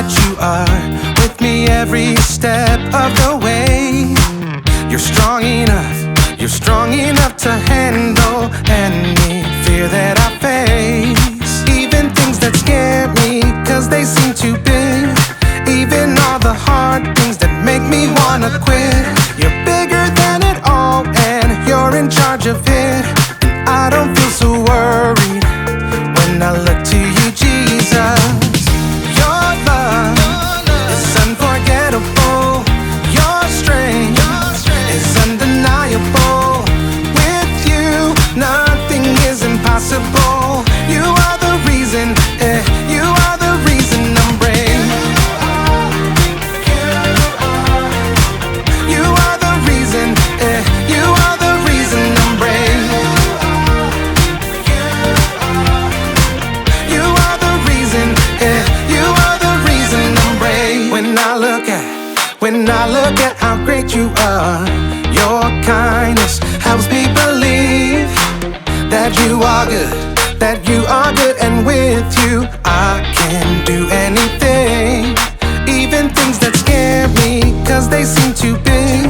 that you are with me every step of the way. You're strong enough to handle any fear that I face. Even things that scare me, cause they seem too big. Even all the hard things that make me wanna quit. You're bigger than it all, and you're in charge of it. And I don't feel so worried when I look to you, Jesus. Your love is unforgettable. Your strength is undeniable. With you, nothing is impossible. You are the reason, you are the reason I'm brave. You are the reason, you are the reason I'm brave. You are the reason, you are the reason I'm brave. When I look at how great you are, your kindness helps me believe that you are good, and with you I can do anything. Even things that scare me, cause they seem too big.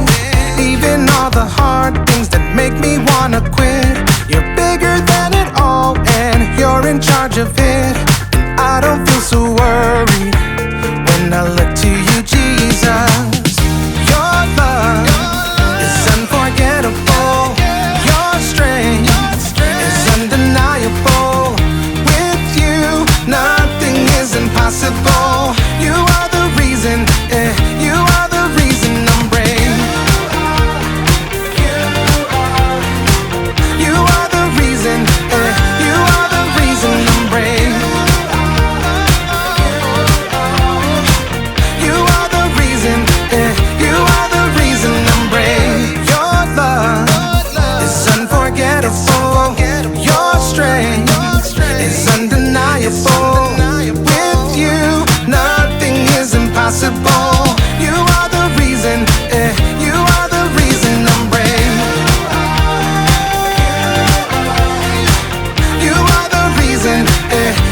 Even all the hard things that make me wanna quit. You're bigger than it all, and you're in charge of it. And I don't feel so worried when I look to you, Jesus. Your love is unforgettable. Your strength is undeniable. With you, nothing is impossible. You are the reason, you are the reason I'm brave. You are the reason, you are the reason I'm brave. You are the reason, you are the reason I'm brave. Your love is unforgettable. Your strength is undeniable. With you, nothing is impossible. You are the reason, you are the reason I'm brave. You are the reason,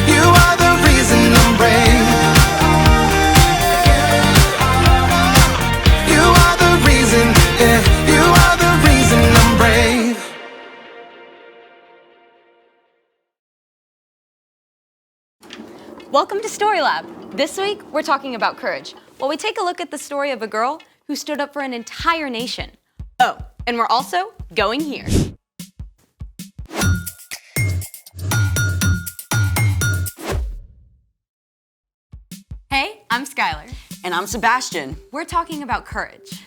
you are the reason I'm brave. You are the reason, you are the reason I'm brave. Welcome to Story Lab. This week, we're talking about courage, while we take a look at the story of a girl who stood up for an entire nation. Oh, and we're also going here. Hey, I'm Skylar. And I'm Sebastian. We're talking about courage.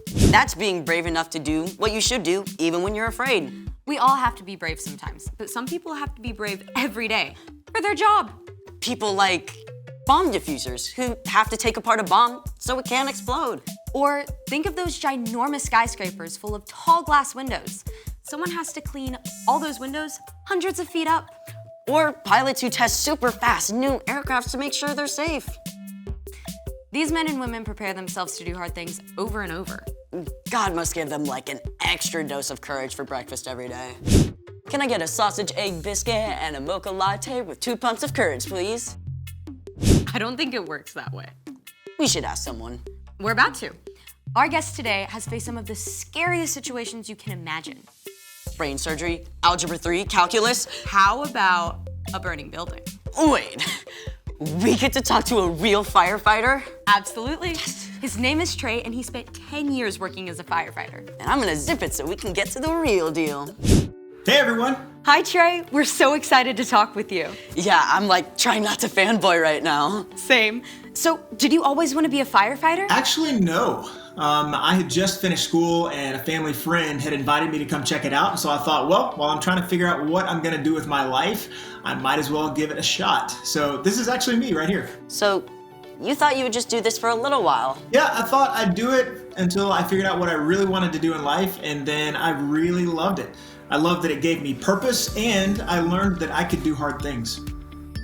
That's being brave enough to do what you should do, even when you're afraid. We all have to be brave sometimes, but some people have to be brave every day for their job. People like bomb diffusers who have to take apart a bomb so it can't explode. Or think of those ginormous skyscrapers full of tall glass windows. Someone has to clean all those windows hundreds of feet up. Or pilots who test super fast new aircrafts to make sure they're safe. These men and women prepare themselves to do hard things over and over. God must give them like an extra dose of courage for breakfast every day. Can I get a sausage, egg, biscuit, and a mocha latte with 2 pumps of courage, please? I don't think it works that way. We should ask someone. We're about to. Our guest today has faced some of the scariest situations you can imagine. Brain surgery, algebra 3, calculus. How about a burning building? Wait, we get to talk to a real firefighter? Absolutely. His name is Trey, and he spent 10 years working as a firefighter. And I'm gonna zip it so we can get to the real deal. Hey everyone! Hi, Trey. We're so excited to talk with you. Yeah, I'm like trying not to fanboy right now. Same. So, did you always want to be a firefighter? Actually, no. I had just finished school and a family friend had invited me to come check it out. And so I thought, well, while I'm trying to figure out what I'm gonna do with my life, I might as well give it a shot. So this is actually me right here. So, you thought you would just do this for a little while? Yeah, I thought I'd do it until I figured out what I really wanted to do in life, and then I really loved it. I loved that it gave me purpose, and I learned that I could do hard things.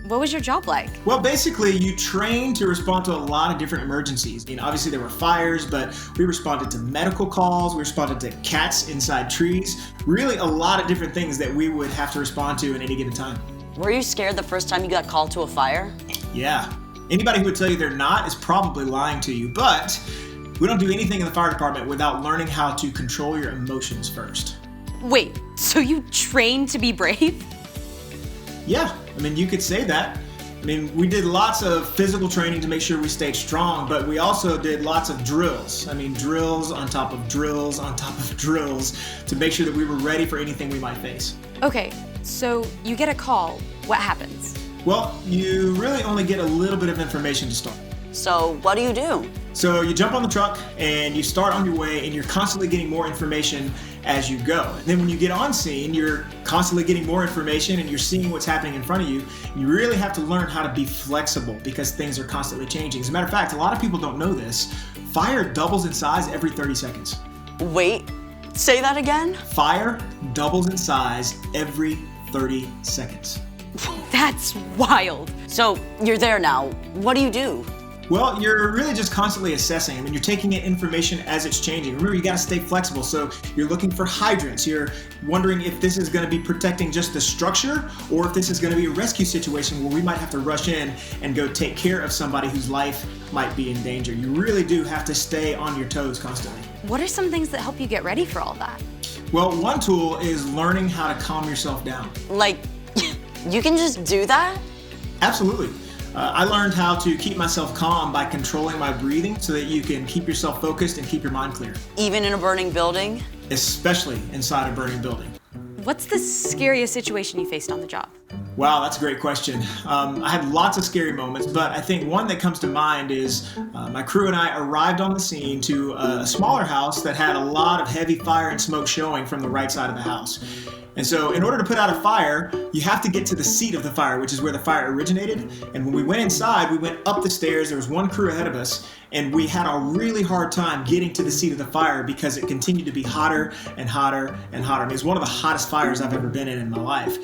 What was your job like? Well, basically, you train to respond to a lot of different emergencies. Obviously there were fires, but we responded to medical calls, we responded to cats inside trees, really a lot of different things that we would have to respond to at any given time. Were you scared the first time you got called to a fire? Yeah, Anybody who would tell you they're not is probably lying to you, but we don't do anything in the fire department without learning how to control your emotions first. Wait, so you trained to be brave? Yeah, I mean, you could say that. I mean, we did lots of physical training to make sure we stayed strong, but we also did lots of drills. I mean, drills on top of drills on top of drills to make sure that we were ready for anything we might face. Okay, so you get a call. What happens? Well, you really only get a little bit of information to start. So what do you do? So you jump on the truck and you start on your way, and you're constantly getting more information as you go. And then when you get on scene, you're constantly getting more information and you're seeing what's happening in front of you. You really have to learn how to be flexible because things are constantly changing. As a matter of fact, a lot of people don't know this. Fire doubles in size every 30 seconds. Wait, say that again? Fire doubles in size every 30 seconds. That's wild. So you're there now. What do you do? Well, you're really just constantly assessing. I mean, you're taking in information as it's changing. Remember, you got to stay flexible. So you're looking for hydrants. You're wondering if this is going to be protecting just the structure or if this is going to be a rescue situation where we might have to rush in and go take care of somebody whose life might be in danger. You really do have to stay on your toes constantly. What are some things that help you get ready for all that? Well, one tool is learning how to calm yourself down. Like, you can just do that? Absolutely. I learned how to keep myself calm by controlling my breathing so that you can keep yourself focused and keep your mind clear. Even in a burning building? Especially inside a burning building. What's the scariest situation you faced on the job? Wow, that's a great question. I had lots of scary moments, but I think one that comes to mind is my crew and I arrived on the scene to a smaller house that had a lot of heavy fire and smoke showing from the right side of the house. And so in order to put out a fire, you have to get to the seat of the fire, which is where the fire originated. And when we went inside, we went up the stairs. There was one crew ahead of us, and we had a really hard time getting to the seat of the fire because it continued to be hotter and hotter and hotter. I mean, it's one of the hottest fires I've ever been in my life.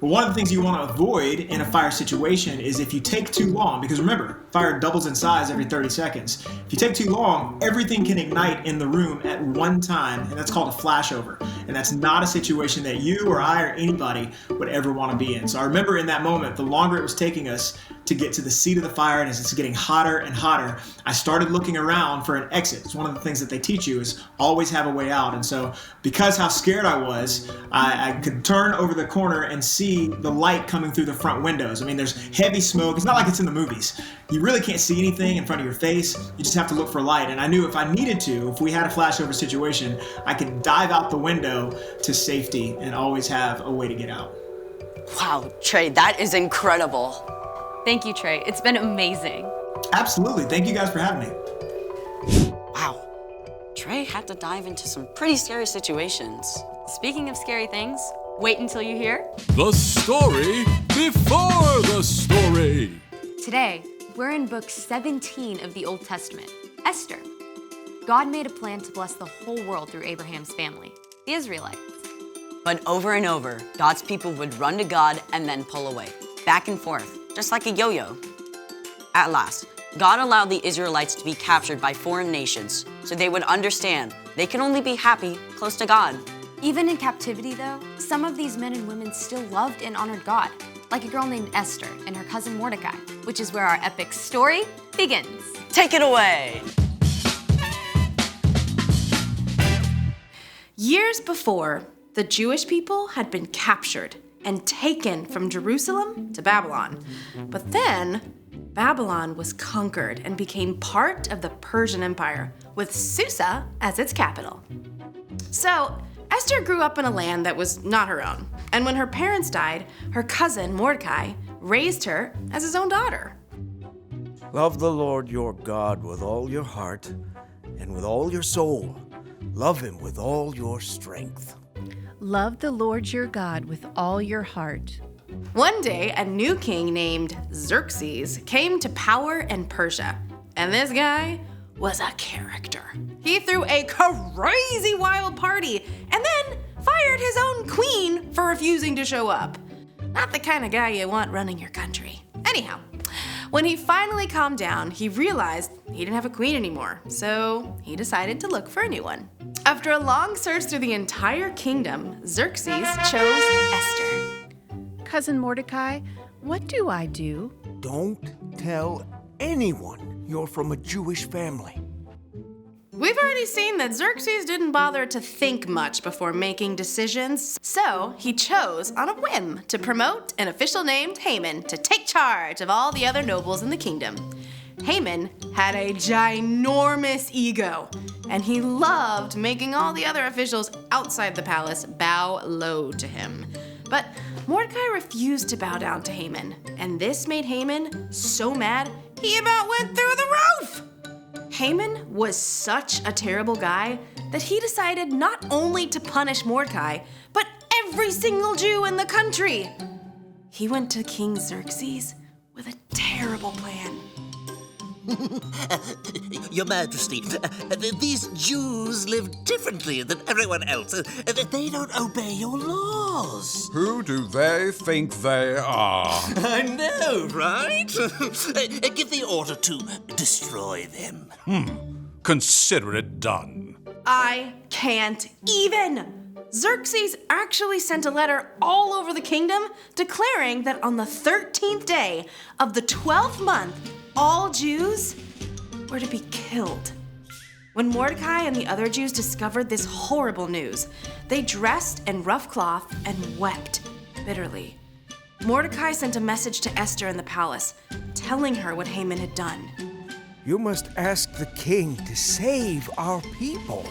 But one of the things you want to avoid in a fire situation is if you take too long, because remember, fire doubles in size every 30 seconds. If you take too long, everything can ignite in the room at one time, and that's called a flashover. And that's not a situation that you or I or anybody would ever want to be in. So I remember in that moment, the longer it was taking us to get to the seat of the fire, and as it's getting hotter and hotter, I started looking around for an exit. It's one of the things that they teach you is always have a way out. And so because how scared I was, I could turn over the corner and see the light coming through the front windows. I mean, there's heavy smoke. It's not like it's in the movies. You really can't see anything in front of your face. You just have to look for light. And I knew if I needed to, if we had a flashover situation, I could dive out the window to safety and always have a way to get out. Wow, Trey, that is incredible. Thank you, Trey. It's been amazing. Absolutely. Thank you guys for having me. Wow. Trey had to dive into some pretty scary situations. Speaking of scary things, wait until you hear. The story before the story. Today, we're in book 17 of the Old Testament, Esther. God made a plan to bless the whole world through Abraham's family, the Israelites. But over and over, God's people would run to God and then pull away, back and forth, just like a yo-yo. At last, God allowed the Israelites to be captured by foreign nations so they would understand they can only be happy close to God. Even in captivity, though, some of these men and women still loved and honored God, like a girl named Esther and her cousin Mordecai, which is where our epic story begins. Take it away! Years before, the Jewish people had been captured and taken from Jerusalem to Babylon. But then, Babylon was conquered and became part of the Persian Empire, with Susa as its capital. So, Esther grew up in a land that was not her own, and when her parents died, her cousin Mordecai raised her as his own daughter. Love the Lord your God with all your heart and with all your soul. Love him with all your strength. Love the Lord your God with all your heart. One day, a new king named Xerxes came to power in Persia, and this guy was a character. He threw a crazy wild party and then fired his own queen for refusing to show up. Not the kind of guy you want running your country. Anyhow, when he finally calmed down, he realized he didn't have a queen anymore, so he decided to look for a new one. After a long search through the entire kingdom, Xerxes chose Esther. Cousin Mordecai, what do I do? Don't tell anyone you're from a Jewish family. We've already seen that Xerxes didn't bother to think much before making decisions, so he chose on a whim to promote an official named Haman to take charge of all the other nobles in the kingdom. Haman had a ginormous ego, and he loved making all the other officials outside the palace bow low to him. But Mordecai refused to bow down to Haman, and this made Haman so mad he about went through the roof! Haman was such a terrible guy that he decided not only to punish Mordecai, but every single Jew in the country. He went to King Xerxes with a terrible plan. Your Majesty, these Jews live differently than everyone else. They don't obey your laws. Who do they think they are? I know, right? Give the order to destroy them. Consider it done. I can't even. Xerxes actually sent a letter all over the kingdom declaring that on the 13th day of the 12th month, all Jews were to be killed. When Mordecai and the other Jews discovered this horrible news, they dressed in rough cloth and wept bitterly. Mordecai sent a message to Esther in the palace, telling her what Haman had done. You must ask the king to save our people.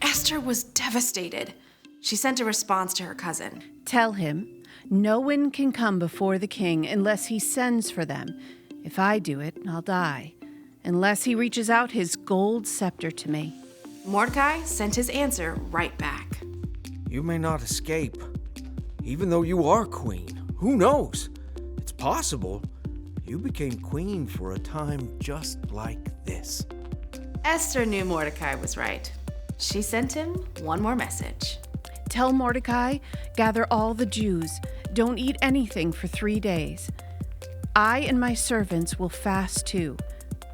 Esther was devastated. She sent a response to her cousin. Tell him, no one can come before the king unless he sends for them. If I do it, I'll die, unless he reaches out his gold scepter to me. Mordecai sent his answer right back. You may not escape, even though you are queen. Who knows? It's possible you became queen for a time just like this. Esther knew Mordecai was right. She sent him one more message. Tell Mordecai, gather all the Jews. Don't eat anything for 3 days. I and my servants will fast too.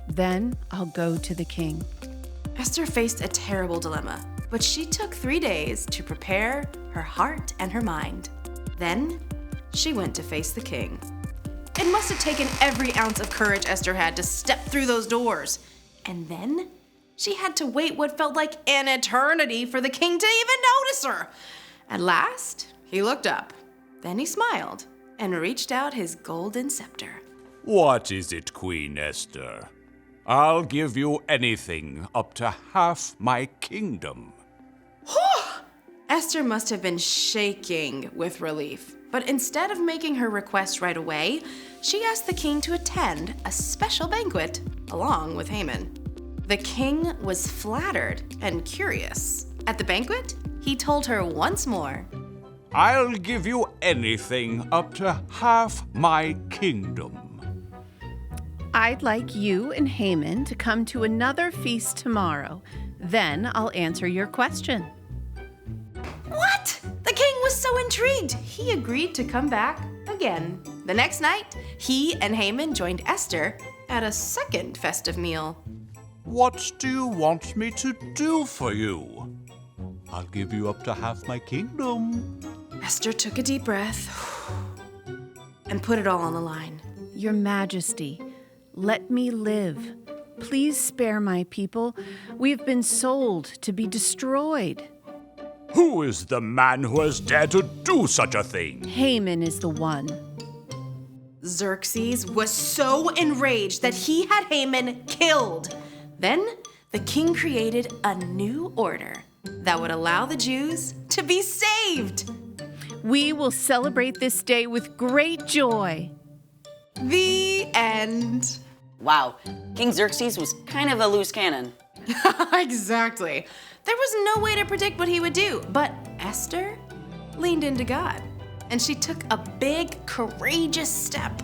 Then I'll go to the king. Esther faced a terrible dilemma, but she took 3 days to prepare her heart and her mind. Then she went to face the king. It must have taken every ounce of courage Esther had to step through those doors. And then she had to wait what felt like an eternity for the king to even notice her. At last, he looked up. Then he smiled and reached out his golden scepter. What is it, Queen Esther? I'll give you anything up to half my kingdom. Esther must have been shaking with relief. But instead of making her request right away, she asked the king to attend a special banquet along with Haman. The king was flattered and curious. At the banquet, he told her once more, I'll give you anything up to half my kingdom. I'd like you and Haman to come to another feast tomorrow. Then I'll answer your question. What? The king was so intrigued, he agreed to come back again. The next night, he and Haman joined Esther at a second festive meal. What do you want me to do for you? I'll give you up to half my kingdom. Esther took a deep breath and put it all on the line. Your Majesty, let me live. Please spare my people. We have been sold to be destroyed. Who is the man who has dared to do such a thing? Haman is the one. Xerxes was so enraged that he had Haman killed. Then the king created a new order that would allow the Jews to be saved. We will celebrate this day with great joy. The end. Wow, King Xerxes was kind of a loose cannon. Exactly. There was no way to predict what he would do, but Esther leaned into God, and she took a big, courageous step,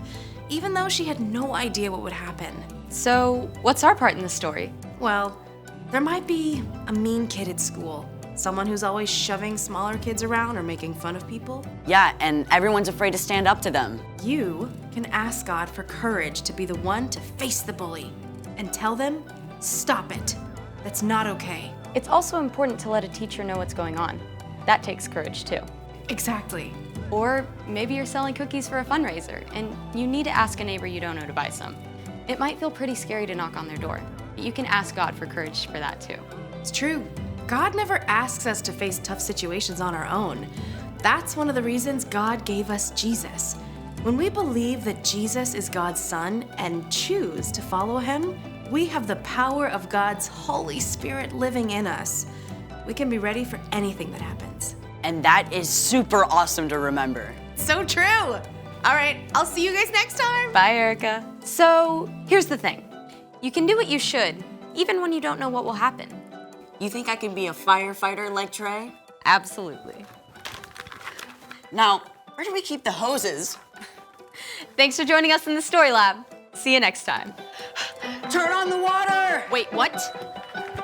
even though she had no idea what would happen. So, what's our part in the story? Well, there might be a mean kid at school, someone who's always shoving smaller kids around or making fun of people. Yeah, and everyone's afraid to stand up to them. You can ask God for courage to be the one to face the bully and tell them, stop it. That's not okay. It's also important to let a teacher know what's going on. That takes courage too. Exactly. Or maybe you're selling cookies for a fundraiser and you need to ask a neighbor you don't know to buy some. It might feel pretty scary to knock on their door, but you can ask God for courage for that too. It's true. God never asks us to face tough situations on our own. That's one of the reasons God gave us Jesus. When we believe that Jesus is God's Son and choose to follow him, we have the power of God's Holy Spirit living in us. We can be ready for anything that happens. And that is super awesome to remember. So true. All right, I'll see you guys next time. Bye, Erica. So here's the thing. You can do what you should, even when you don't know what will happen. You think I could be a firefighter like Trey? Absolutely. Now, where do we keep the hoses? Thanks for joining us in the Story Lab. See you next time. Turn on the water! Wait, what?